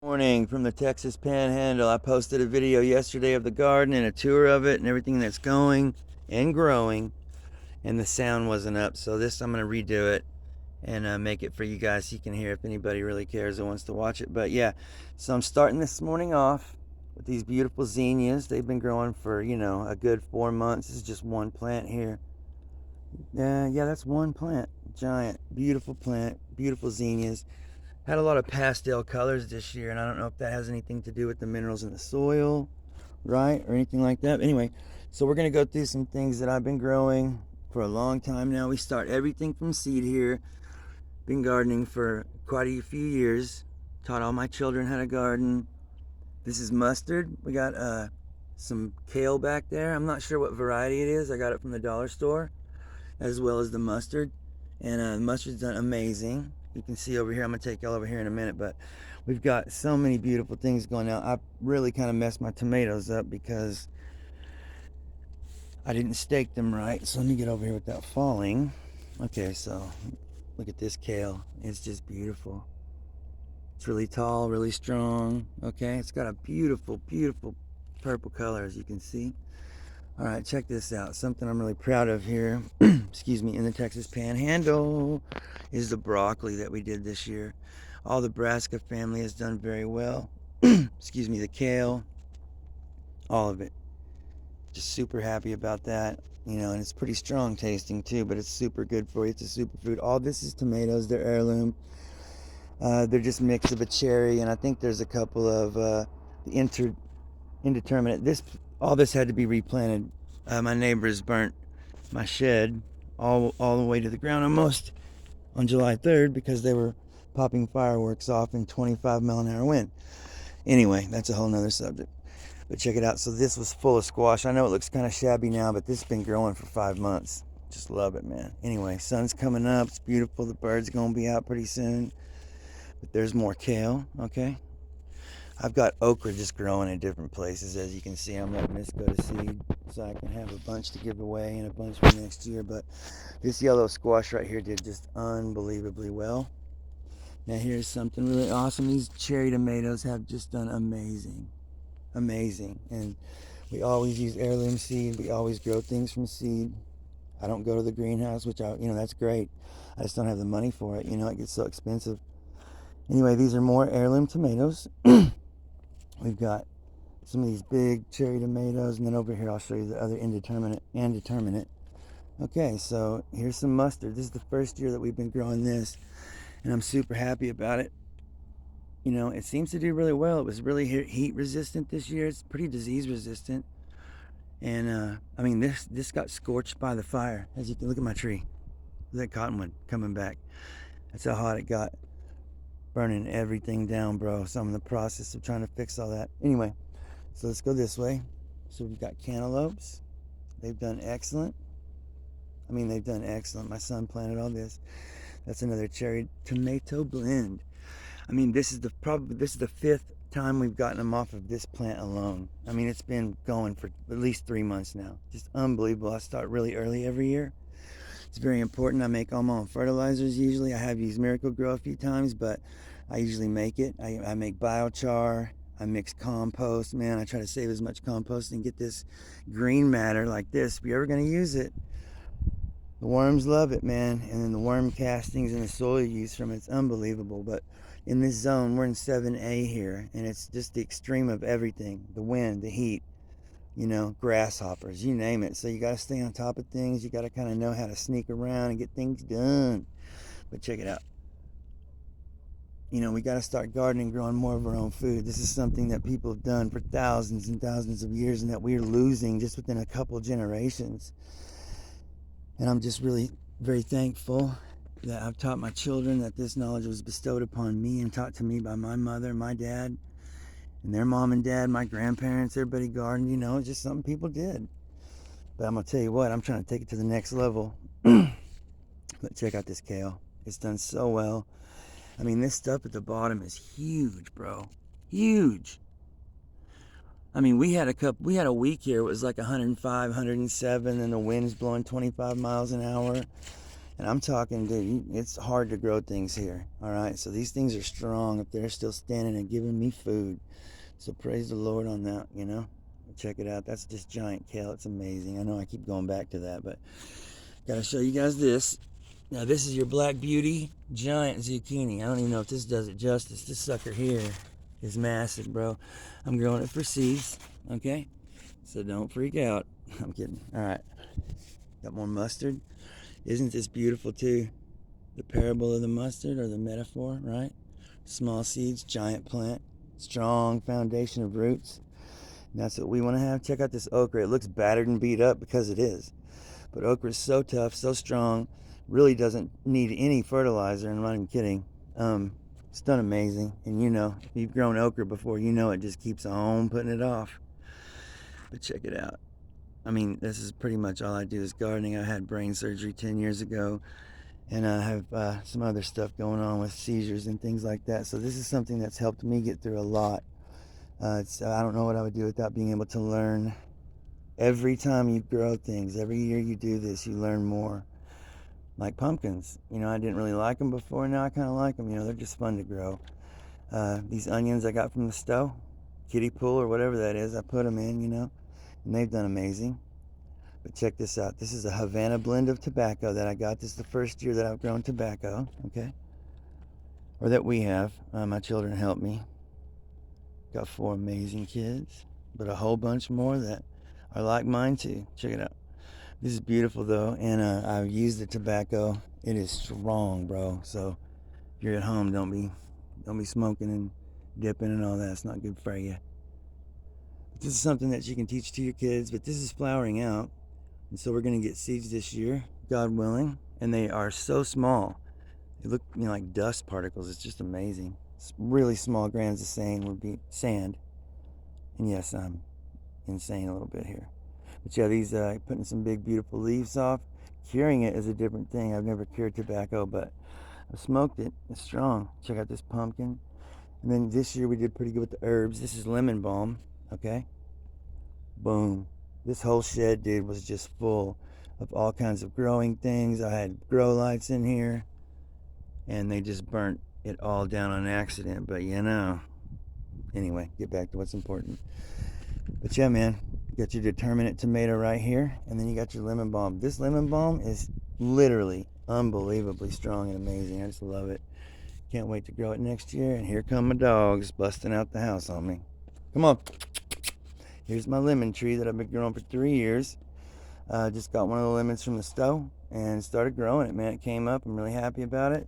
Morning from the Texas Panhandle. I posted a video yesterday of the garden and a tour of it and everything that's going and growing, and the sound wasn't up, so this I'm going to redo it and make it for you guys so you can hear if anybody really cares or wants to watch it. But yeah, so I'm starting this morning off with these beautiful zinnias. They've been growing for a good 4 months. This is just one plant here. Yeah, that's one plant. Giant, beautiful plant, beautiful zinnias. Had a lot of pastel colors this year, and I don't know if that has anything to do with the minerals in the soil, right, or anything like that. Anyway, so we're going to go through some things that I've been growing for a long time now. We start everything from seed here. Been gardening for quite a few years. Taught all my children how to garden. This is mustard. We got some kale back there. I'm not sure what variety it is. I got it from the dollar store, as well as the mustard. And the mustard's done amazing. You can see over here, I'm going to take y'all over here in a minute, but we've got so many beautiful things going on. I really kind of messed my tomatoes up because I didn't stake them right. So let me get over here without falling. Okay, so look at this kale. It's just beautiful. It's really tall, really strong. Okay, it's got a beautiful, beautiful purple color, as you can see. All right, check this out. Something I'm really proud of here, excuse me, in the Texas Panhandle is the broccoli that we did this year. All the brassica family has done very well. Excuse me, the kale, all of it. Just super happy about that. And it's pretty strong tasting too, but it's super good for you. It's a superfood. All this is tomatoes. They're heirloom. They're just mix of a cherry, and I think there's a couple of the indeterminate. All this had to be replanted. My neighbors burnt my shed all the way to the ground almost on July 3rd because they were popping fireworks off in 25-mile-an-hour wind. Anyway, that's a whole nother subject. But check it out. So this was full of squash. I know it looks kind of shabby now, but this has been growing for 5 months. Just love it, man. Anyway, sun's coming up. It's beautiful. The birds going to be out pretty soon. But there's more kale, okay? I've got okra just growing in different places. As you can see, I'm letting this go to seed so I can have a bunch to give away and a bunch for next year. But this yellow squash right here did just unbelievably well. Now here's something really awesome. These cherry tomatoes have just done amazing. Amazing. And we always use heirloom seed. We always grow things from seed. I don't go to the greenhouse, which that's great. I just don't have the money for it. It gets so expensive. Anyway, these are more heirloom tomatoes. We've got some of these big cherry tomatoes, and then over here I'll show you the other indeterminate and determinate. Okay, so here's some mustard. This is the first year that we've been growing this, and I'm super happy about it. It seems to do really well. It was really heat resistant this year. It's pretty disease resistant. And this got scorched by the fire. As you can look at my tree. That cottonwood coming back. That's how hot it got. Burning everything down, bro. So I'm in the process of trying to fix all that. Anyway, so let's go this way. So we've got cantaloupes. They've done excellent. They've done excellent. My son planted all this. That's another cherry tomato blend. This is the fifth time we've gotten them off of this plant alone. It's been going for at least 3 months now. Just unbelievable. I start really early every year. It's very important. I make all my own fertilizers usually. I have used Miracle Grow a few times, but I usually make it. I make biochar. I mix compost. Man, I try to save as much compost and get this green matter like this. If you're ever going to use it, the worms love it, man. And then the worm castings and the soil use from it's unbelievable. But in this zone, we're in 7A here, and it's just the extreme of everything. The wind, the heat, grasshoppers, you name it. So you got to stay on top of things. You got to kind of know how to sneak around and get things done. But check it out. We got to start gardening, growing more of our own food. This is something that people have done for thousands and thousands of years, and that we're losing just within a couple generations. And I'm just really very thankful that I've taught my children, that this knowledge was bestowed upon me and taught to me by my mother, my dad, and their mom and dad, my grandparents. Everybody gardened, it's just something people did. But I'm going to tell you what, I'm trying to take it to the next level. But check out this kale. It's done so well. This stuff at the bottom is huge, bro. Huge. We had a week here. It was like 105, 107, and the wind's blowing 25 miles an hour. And I'm talking, dude, it's hard to grow things here. All right, so these things are strong if they're still standing and giving me food. So praise the Lord on that, you know. Check it out. That's just giant kale. It's amazing. I know I keep going back to that, but gotta show you guys this. Now this is your Black Beauty giant zucchini. I don't even know if this does it justice. This sucker here is massive, bro. I'm growing it for seeds, okay? So don't freak out. I'm kidding. All right. Got more mustard. Isn't this beautiful too? The parable of the mustard, or the metaphor, right? Small seeds, giant plant, strong foundation of roots. And that's what we want to have. Check out this okra. It looks battered and beat up because it is. But okra is so tough, so strong, really doesn't need any fertilizer, and I'm not even kidding. It's done amazing. And you know, if you've grown okra before, you know it just keeps on putting it off. But check it out. I mean, this is pretty much all I do is gardening. I had brain surgery 10 years ago, and I have some other stuff going on with seizures and things like that. So this is something that's helped me get through a lot. I don't know what I would do without being able to learn. Every time you grow things, every year you do this, you learn more. Like pumpkins, you know, I didn't really like them before. Now I kind of like them. You know, they're just fun to grow. These onions I got from the stove, kiddie pool or whatever that is, I put them in, you know, and they've done amazing. But check this out. This is a Havana blend of tobacco that I got. This is the first year that I've grown tobacco, okay? Or that we have. My children helped me. Got 4 amazing kids, but a whole bunch more that are like mine too. Check it out. This is beautiful though, and I've used the tobacco. It is strong, bro. So if you're at home, don't be smoking and dipping and all that. It's not good for you. This is something that you can teach to your kids, but this is flowering out. And so we're going to get seeds this year, God willing. And they are so small. They look, you know, like dust particles. It's just amazing. It's really small grains of sand would be sand. And yes, I'm insane a little bit here. But yeah, these putting some big, beautiful leaves off. Curing it is a different thing. I've never cured tobacco, but I've smoked it. It's strong. Check out this pumpkin. And then this year we did pretty good with the herbs. This is lemon balm, okay? Boom. This whole shed, dude, was just full of all kinds of growing things. I had grow lights in here, and they just burnt it all down on accident. But you know, anyway, get back to what's important. But yeah, man, you got your determinate tomato right here, and then you got your lemon balm. This lemon balm is literally unbelievably strong and amazing. I just love it. Can't wait to grow it next year. And here come my dogs busting out the house on me. Come on. Here's my lemon tree that I've been growing for 3 years. Just got one of the lemons from the stove and started growing it, man. It came up. I'm really happy about it.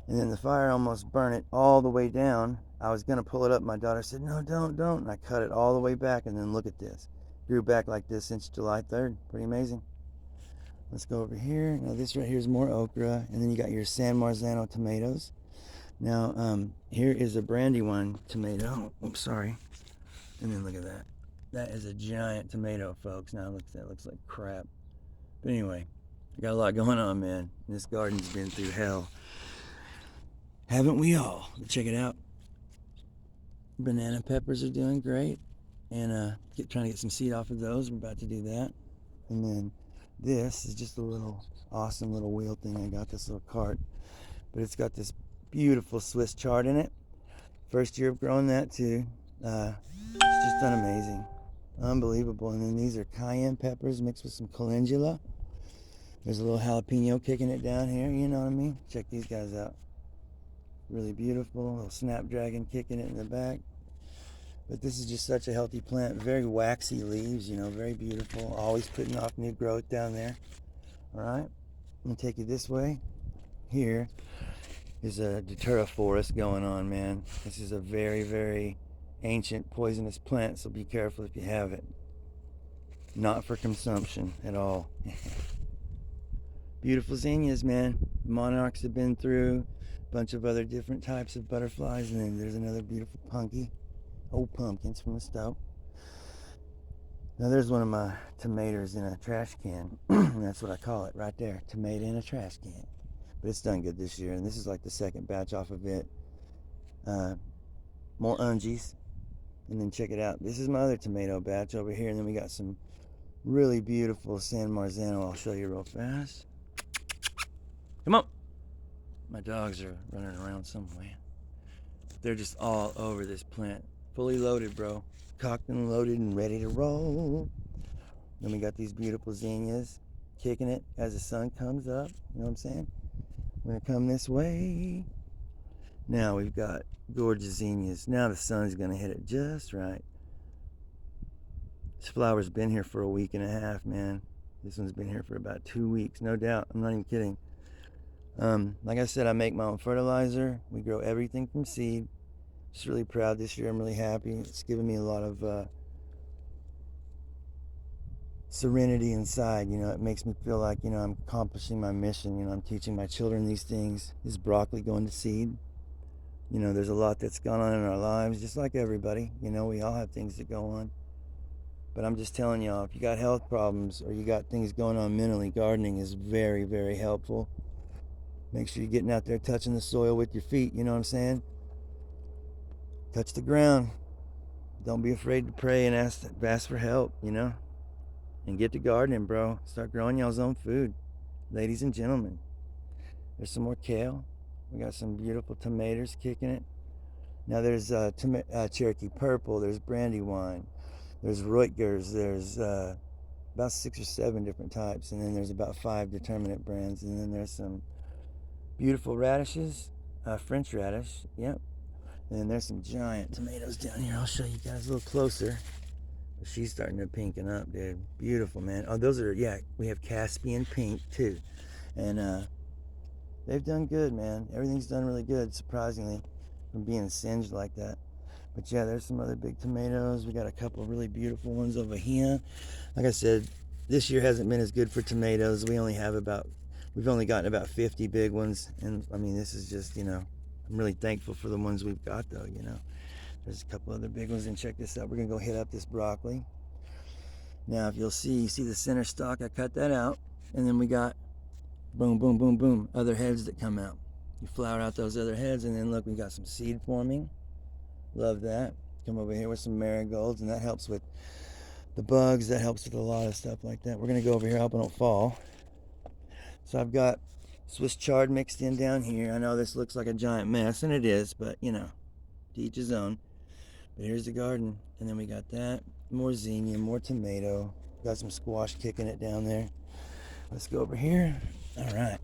And then the fire almost burned it all the way down. I was going to pull it up. My daughter said, no, don't. And I cut it all the way back. And then look at this. Grew back like this since July 3rd. Pretty amazing. Let's go over here. Now this right here is more okra. And then you got your San Marzano tomatoes. Now, here is a Brandywine tomato. Oops, sorry. And then look at that. That is a giant tomato, folks. Now that looks like crap. But anyway, I got a lot going on, man. This garden's been through hell. Haven't we all? But check it out. Banana peppers are doing great. And trying to get some seed off of those. We're about to do that. And then this is just a little awesome little wheel thing. I got this little cart. But it's got this beautiful Swiss chard in it. First year of growing that too. It's just done amazing. Unbelievable. And then these are cayenne peppers mixed with some calendula. There's a little jalapeno kicking it down here, you know what I mean? Check these guys out. Really beautiful. A little snapdragon kicking it in the back. But this is just such a healthy plant. Very waxy leaves, you know, very beautiful. Always putting off new growth down there. Alright, I'm going to take you this way. Here is a Doterra Forest going on, man. This is a very, very ancient poisonous plant, so be careful if you have it. Not for consumption at all. Beautiful zinnias, man. Monarchs have been through. A bunch of other different types of butterflies, and then there's another beautiful punky. Old pumpkins from the stove. Now there's one of my tomatoes in a trash can. That's what I call it right there. Tomato in a trash can. But it's done good this year, and this is like the second batch off of it. More ungies. And then check it out. This is my other tomato batch over here, and then we got some really beautiful San Marzano. I'll show you real fast. Come on. My dogs are running around somewhere. They're just all over this plant. Fully loaded, bro. Cocked and loaded and ready to roll. Then we got these beautiful zinnias kicking it as the sun comes up. You know what I'm saying? We're gonna come this way. Now we've got gorgeous zinnias. Now the sun's gonna hit it just right. This flower's been here for a week and a half, man. This one's been here for about 2 weeks, no doubt. I'm not even kidding. Like I said, I make my own fertilizer. We grow everything from seed. Just really proud this year. I'm really happy. It's given me a lot of serenity inside. You know, it makes me feel like, you know, I'm accomplishing my mission. You know, I'm teaching my children these things. This broccoli going to seed. You know, there's a lot that's gone on in our lives, just like everybody. You know, we all have things that go on. But I'm just telling y'all, if you got health problems or you got things going on mentally, gardening is very, very helpful. Make sure you're getting out there touching the soil with your feet, you know what I'm saying? Touch the ground. Don't be afraid to pray and ask for help, you know? And get to gardening, bro. Start growing y'all's own food. Ladies and gentlemen. There's some more kale. We got some beautiful tomatoes kicking it. Now there's Cherokee Purple. There's Brandywine. There's Reutgers. There's about 6 or 7 different types. And then there's about 5 determinate brands. And then there's some beautiful radishes. French radish. Yep. And then there's some giant tomatoes down here. I'll show you guys a little closer. But she's starting to pinken up, dude. Beautiful, man. Oh, those are, yeah, we have Caspian pink too. And they've done good, man. Everything's done really good, surprisingly, from being singed like that. But yeah, there's some other big tomatoes. We got a couple of really beautiful ones over here. Like I said, this year hasn't been as good for tomatoes. We've only gotten about 50 big ones. And I mean, this is just, you know, I'm really thankful for the ones we've got, though, you know. There's a couple other big ones, and check this out. We're gonna go hit up this broccoli. Now, if you'll see, you see the center stalk, I cut that out. And then we got boom, boom, boom, boom, other heads that come out. You flower out those other heads, and then look, we got some seed forming. Love that. Come over here with some marigolds, and that helps with the bugs. That helps with a lot of stuff like that. We're gonna go over here, hope I don't fall. So I've got Swiss chard mixed in down here. I know this looks like a giant mess, and it is, but you know, to each his own. But here's the garden, and then we got that, more zinnia, more tomato. Got some squash kicking it down there. Let's go over here. All right.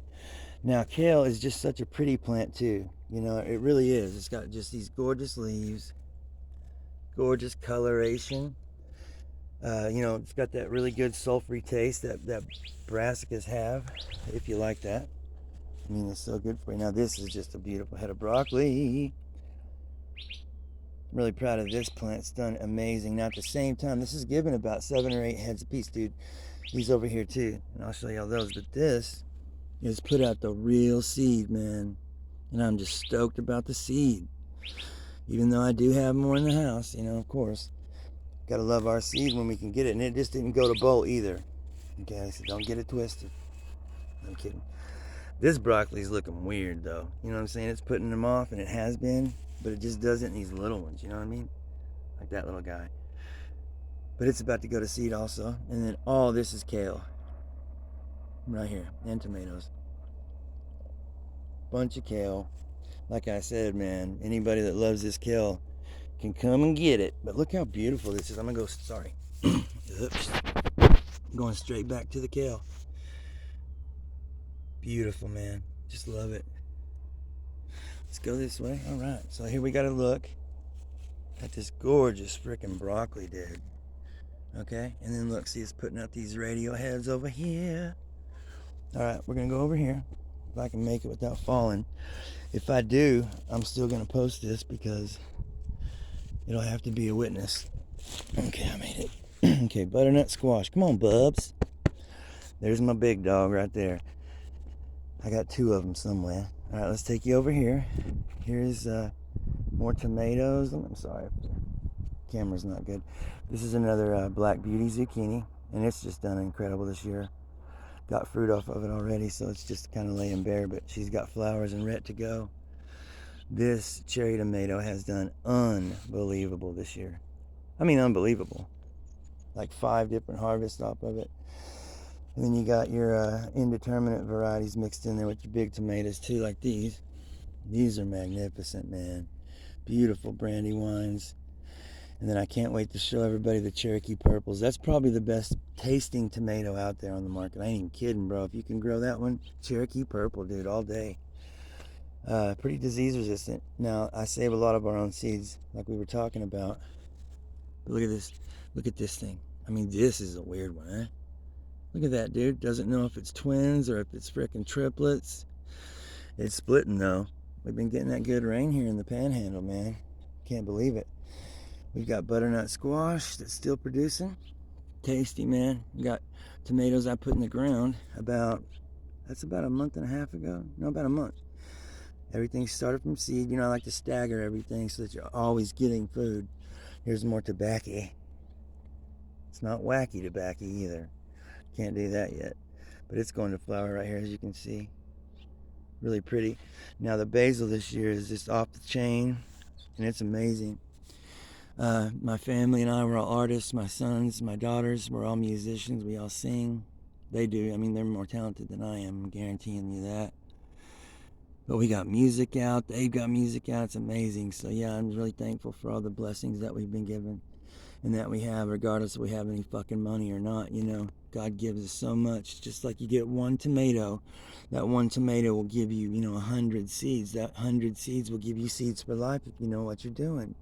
Now, kale is just such a pretty plant too. You know, it really is. It's got just these gorgeous leaves, gorgeous coloration. You know, it's got that really good sulfury taste that brassicas have, if you like that. I mean, it's so good for you. Now, this is just a beautiful head of broccoli. I'm really proud of this plant. It's done amazing. Now, at the same time, this is giving about 7 or 8 heads a piece, dude. These over here too, and I'll show you all those. But this is put out the real seed, man, and I'm just stoked about the seed. Even though I do have more in the house, you know, of course, gotta love our seed when we can get it. And it just didn't go to bolt either. Okay, so don't get it twisted. I'm kidding. This broccoli's looking weird though. You know what I'm saying? It's putting them off, and it has been, but it just doesn't in these little ones. You know what I mean? Like that little guy. But it's about to go to seed also. And then all this is kale. Right here. And tomatoes. Bunch of kale. Like I said, man, anybody that loves this kale can come and get it. But look how beautiful this is. I'm going to go, sorry. Oops. I'm going straight back to the kale. Beautiful, man. Just love it. Let's go this way. All right. So here we got to look at this gorgeous freaking broccoli, dude. Okay, and then look, see, it's putting out these radio heads over here. All right, we're gonna go over here if I can make it without falling. If I do, I'm still gonna post this because it'll have to be a witness. Okay, I made it. Okay, butternut squash. Come on, bubs. There's my big dog right there. I got 2 of them somewhere. All right, let's take you over here. Here's more tomatoes. I'm sorry. Camera's not good. This is another Black Beauty zucchini, and it's just done incredible this year. Got fruit off of it already, so it's just kind of laying bare, but she's got flowers and ready to go. This cherry tomato has done unbelievable this year. I mean, unbelievable. Like 5 different harvests off of it. And then you got your indeterminate varieties mixed in there with your big tomatoes too, like these. These are magnificent, man. Beautiful brandy wines. And then I can't wait to show everybody the Cherokee Purples. That's probably the best tasting tomato out there on the market. I ain't even kidding, bro. If you can grow that one, Cherokee Purple, dude, all day. Pretty disease resistant. Now, I save a lot of our own seeds, like we were talking about. But look at this. Look at this thing. I mean, this is a weird one, eh? Look at that, dude. Doesn't know if it's twins or if it's frickin' triplets. It's splitting, though. We've been getting that good rain here in the panhandle, man. Can't believe it. We've got butternut squash that's still producing. Tasty, man. We got tomatoes I put in the ground that's about a month and a half ago. No, about a month. Everything started from seed. You know, I like to stagger everything so that you're always getting food. Here's more tobacco. It's not wacky tobacco either. Can't do that yet. But it's going to flower right here, as you can see. Really pretty. Now, the basil this year is just off the chain, and it's amazing. My family and I were all artists. My sons, my daughters, we're all musicians. We all sing. They do. I mean, they're more talented than I am. I'm guaranteeing you that. But we got music out. They've got music out. It's amazing. So, yeah, I'm really thankful for all the blessings that we've been given and that we have, regardless if we have any fucking money or not. You know, God gives us so much. Just like you get one tomato, that one tomato will give you, 100 seeds. That 100 seeds will give you seeds for life if you know what you're doing.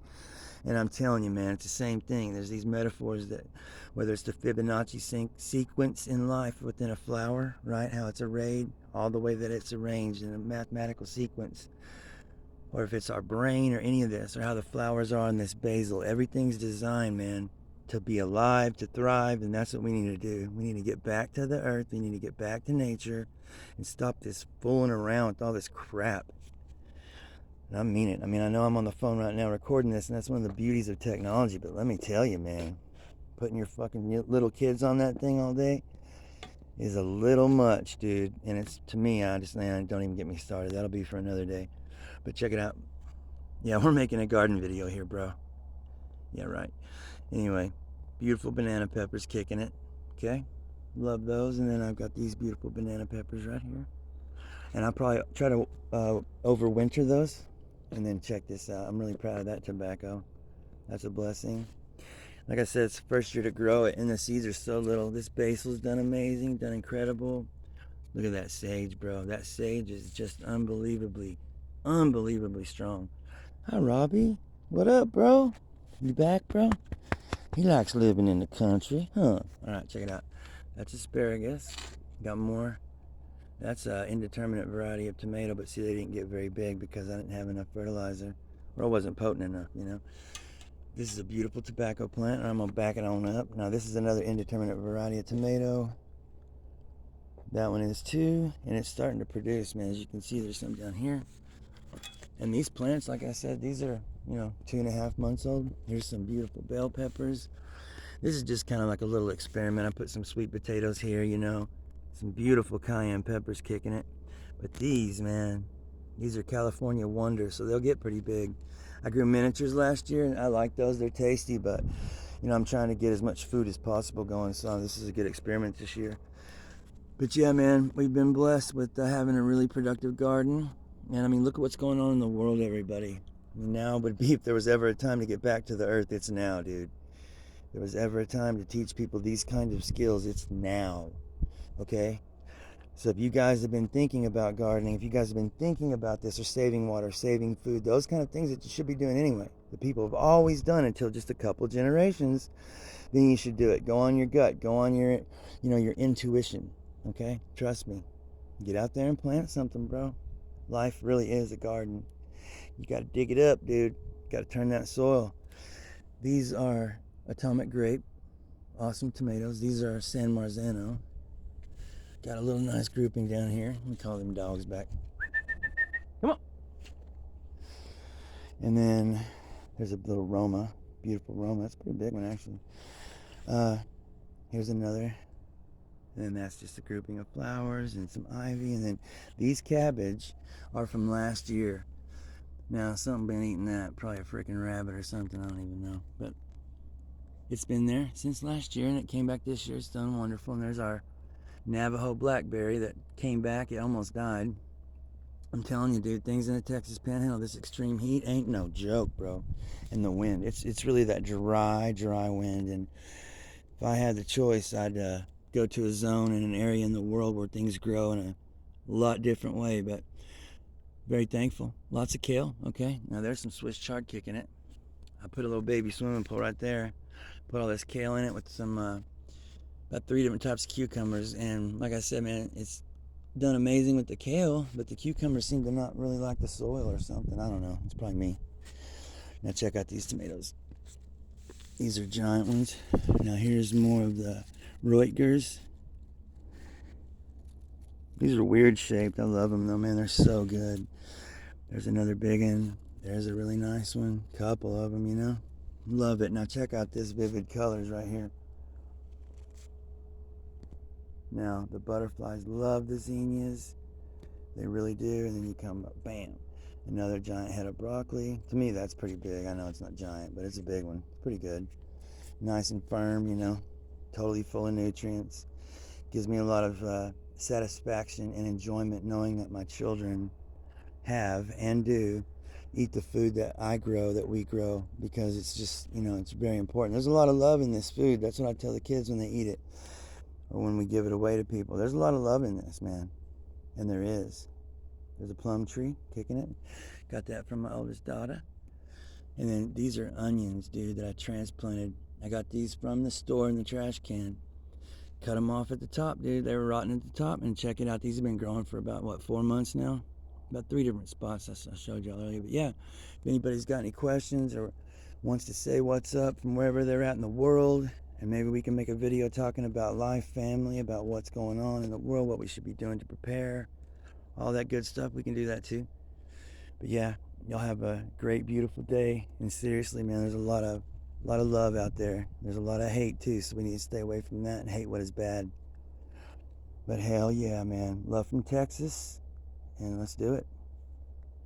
And I'm telling you, man, it's the same thing. There's these metaphors that, whether it's the Fibonacci sequence in life within a flower, right? How it's arrayed, all the way that it's arranged in a mathematical sequence. Or if it's our brain or any of this, or how the flowers are in this basil. Everything's designed, man, to be alive, to thrive, and that's what we need to do. We need to get back to the earth. We need to get back to nature and stop this fooling around with all this crap. And I mean it. I mean, I know I'm on the phone right now recording this, and that's one of the beauties of technology. But let me tell you, man, putting your fucking little kids on that thing all day is a little much, dude. And it's, to me, man, don't even get me started. That'll be for another day. But check it out. Yeah, we're making a garden video here, bro. Yeah, right. Anyway, beautiful banana peppers kicking it. Okay? Love those. And then I've got these beautiful banana peppers right here. And I'll probably try to overwinter those. And then check this out. I'm really proud of that tobacco. That's a blessing. Like I said, it's the first year to grow it, and the seeds are so little. This basil's done amazing, done incredible. Look at that sage, bro. That sage is just unbelievably strong. Hi, Robbie. What up, bro? You back, bro? He likes living in the country, huh? All right, check it out. That's asparagus. Got more. That's an indeterminate variety of tomato, but see, they didn't get very big because I didn't have enough fertilizer, or I wasn't potent enough, This is a beautiful tobacco plant, and I'm going to back it on up. Now, this is another indeterminate variety of tomato. That one is too, and it's starting to produce, man. As you can see, there's some down here. And these plants, like I said, these are, 2.5 months old. Here's some beautiful bell peppers. This is just kind of like a little experiment. I put some sweet potatoes here, some beautiful cayenne peppers kicking it. But these, man, these are California wonders, so they'll get pretty big. I grew miniatures last year, and I like those. They're tasty, but, I'm trying to get as much food as possible going, so this is a good experiment this year. But yeah, man, we've been blessed with having a really productive garden. And I mean, look at what's going on in the world, everybody. Now would be, if there was ever a time to get back to the earth, it's now, dude. If there was ever a time to teach people these kinds of skills, it's now. Okay? So if you guys have been thinking about gardening, if you guys have been thinking about this, or saving water, saving food, those kind of things that you should be doing anyway, the people have always done until just a couple generations, then you should do it. Go on your gut. Go on your, your intuition. Okay? Trust me. Get out there and plant something, bro. Life really is a garden. You got to dig it up, dude. Got to turn that soil. These are atomic grape. Awesome tomatoes. These are San Marzano. Got a little nice grouping down here. We call them dogs back. Come on. And then there's a little Roma. Beautiful Roma. That's a pretty big one, actually. Here's another. And then that's just a grouping of flowers and some ivy. And then these cabbage are from last year. Now, something been eating that. Probably a freaking rabbit or something. I don't even know. But it's been there since last year, and it came back this year. It's done wonderful. And there's our Navajo blackberry that came back. It almost died. I'm telling you, dude, things in the Texas Panhandle, this extreme heat ain't no joke, bro. And the wind, it's really that dry wind. And if I had the choice, I'd go to a zone in an area in the world where things grow in a lot different way. But very thankful. Lots of kale. Okay, now there's some Swiss chard kicking it. I put a little baby swimming pool right there. Put all this kale in it with some about 3 different types of cucumbers. And like I said, man, it's done amazing with the kale, but the cucumbers seem to not really like the soil or something. I don't know. It's probably me. Now check out these tomatoes. These are giant ones. Now here's more of the Reutgers. These are weird shaped. I love them though, man. They're so good. There's another big one. There's a really nice one. Couple of them, you know. Love it. Now check out this vivid colors right here. Now the butterflies love the zinnias. They really do. And then you come up, bam, another giant head of broccoli. To me, that's pretty big. I know it's not giant, but it's a big one. It's pretty good. Nice and firm, you know. Totally full of nutrients. Gives me a lot of satisfaction and enjoyment knowing that my children have and do eat the food that I grow, that we grow, because it's just, you know, it's very important. There's a lot of love in this food. That's what I tell the kids when they eat it or when we give it away to people. There's a lot of love in this, man. And there is. There's a plum tree kicking it. Got that from my oldest daughter. And then these are onions, dude, that I transplanted. I got these from the store in the trash can. Cut them off at the top, dude. They were rotting at the top. And check it out. These have been growing for about, what, 4 months now? About 3 different spots I showed y'all earlier. But yeah, if anybody's got any questions or wants to say what's up from wherever they're at in the world, and maybe we can make a video talking about life, family, about what's going on in the world, what we should be doing to prepare, all that good stuff, we can do that too. But yeah, y'all have a great, beautiful day. And seriously, man, there's a lot of love out there. There's a lot of hate too, so we need to stay away from that and hate what is bad. But hell yeah, man. Love from Texas, and let's do it.